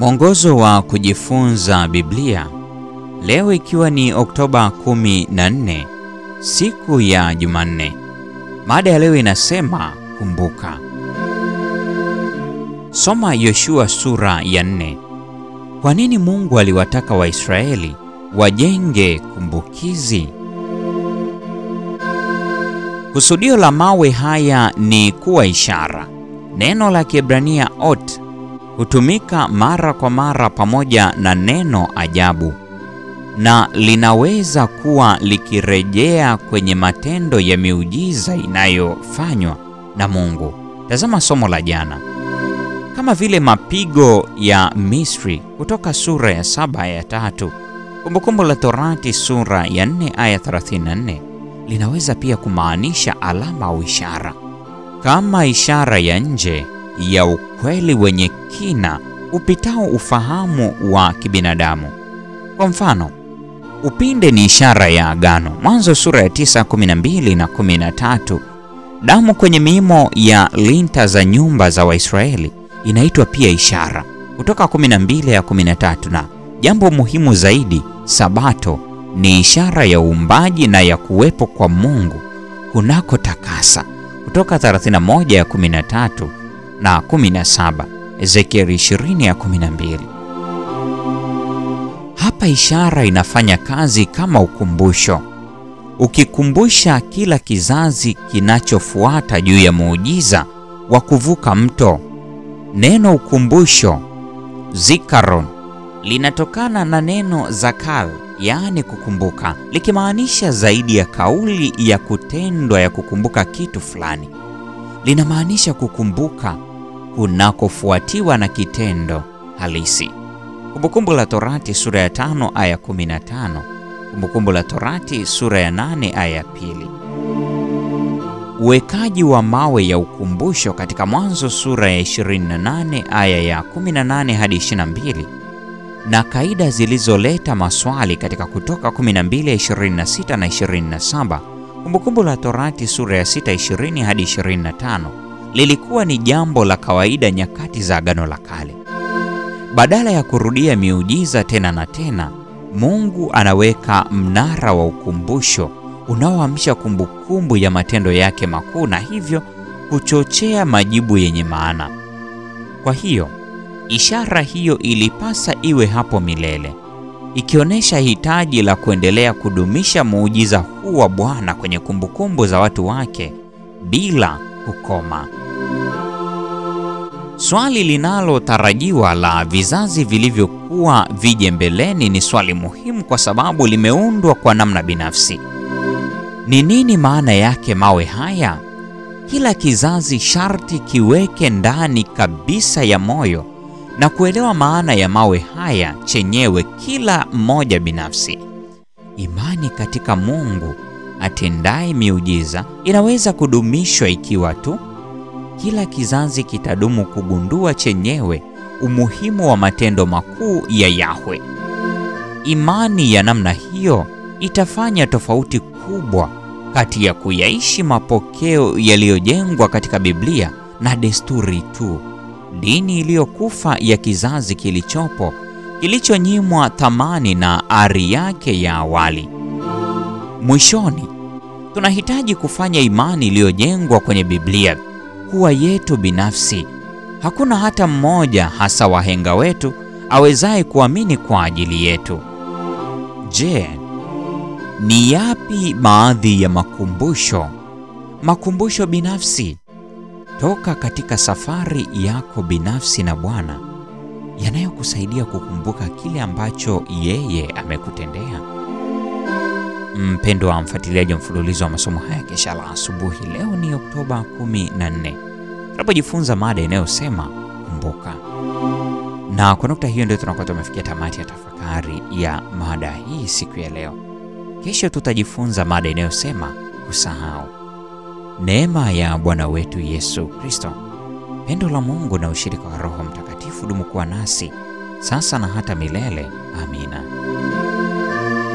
Mwongozo wa kujifunza Biblia. Leo ikiwa ni Oktoba 14, siku ya Jumanne. Mada ya leo inasema kumbuka. Soma Yoshua sura ya 4. Kwa nini Mungu aliwataka Waisraeli wajenge kumbukizi? Kusudio la mawe haya ni kuwa ishara. Neno la Kiebrania ot hutumika mara kwa mara pamoja na neno ajabu, na linaweza kuwa likirejea kwenye matendo ya miujiza inayofanywa na Mungu. Tazama somo la jana. Kama vile mapigo ya Misri kutoka sura ya 7 aya 3, Kumbukumbu la Torati sura ya 4 aya 34 linaweza pia kumaanisha alama au ishara, kama ishara ya nje ya ukweli wenye kina upitao ufahamu wa kibinadamu. Kwa mfano, upinde ni ishara ya agano, Mwanzo sura ya 9, 12 na 13. Damu kwenye miimo ya linta za nyumba za Waisraeli inaitwa pia ishara, Kutoka 12 ya 13. Na jambo muhimu zaidi, Sabato ni ishara ya uumbaji na ya kuwepo kwa Mungu kunako takasa, Kutoka 31 ya 13 na 17, Ezekieli 20 ya 12. Hapa ishara inafanya kazi kama ukumbusho, ukikumbusha kila kizazi kinachofuata juu ya muujiza wa kuvuka mto. Neno ukumbusho, zikaron, linatokana na neno zakal, yaani kukumbuka, likimaanisha zaidi ya kauli ya kutendwa ya kukumbuka kitu fulani. Linamaanisha kukumbuka kunakofuatiwa na kitendo halisi. Kumbukumbu la Torati sura ya 5 aya 15, Kumbukumbu la Torati sura ya 8 aya 2. Uwekaji wa mawe ya ukumbusho katika Mwanzo sura ya 28 aya ya 18 hadi 22, na kaida zilizoleta maswali katika Kutoka 12 26 na 27, Kumbukumbu la Torati sura ya 6 20 hadi 25, lilikuwa ni jambo la kawaida nyakati za Agano la Kale. Badala ya kurudia miujiza tena na tena, Mungu anaweka mnara wa ukumbusho unaoamsha kumbukumbu ya matendo yake makuu, na hivyo kuchochea majibu yenye maana. Kwa hiyo, ishara hiyo ilipasa iwe hapo milele, ikionyesha hitaji la kuendelea kudumisha muujiza huu wa Bwana kwenye kumbukumbu za watu wake bila kukoma. Swali linalotarajiwa la vizazi vilivyokuwa vije mbeleni ni swali muhimu kwa sababu limeundwa kwa namna binafsi. Ni nini maana yake mawe haya? Kila kizazi sharti kiweke ndani kabisa ya moyo na kuelewa maana ya mawe haya chenyewe, kila mmoja binafsi. Imani katika Mungu atendaye miujiza inaweza kudumishwa ikiwa tu kila kizazi kitadumu kugundua chenyewe umuhimu wa matendo makuu ya Yahwe. Imani ya namna hiyo itafanya tofauti kubwa kati ya kuyaishi mapokeo yaliyojengwa katika Biblia na desturi tu, dini iliyokufa ya kizazi kilichopo, kilichonyimwa thamani na ari yake ya awali. Mwishoni, tunahitaji kufanya imani iliyojengwa kwenye Biblia kuwa yetu binafsi. Hakuna hata mmoja, hasa wahenga wetu, awezaye kuamini kwa ajili yetu. Je, ni yapi baadhi ya makumbusho binafsi toka katika safari yako binafsi na Bwana yanayokusaidia kukumbuka kile ambacho yeye amekutendea? Mpendwa wa mfuatiliaji wa mfululizo wa masomo haya Kesha la Asubuhi, leo ni Oktoba 14, tunapojifunza mada inayosema kumbuka. Na kwa nukta hiyo ndio tunakuwa tumefikia tamati ya tafakari ya mada hii siku ya leo. Kesho tutajifunza mada inayosema kusahau. Neema ya Bwana wetu Yesu Kristo, pendo la Mungu na ushirika wa Roho Mtakatifu dumu kuwa nasi sasa na hata milele. Amina.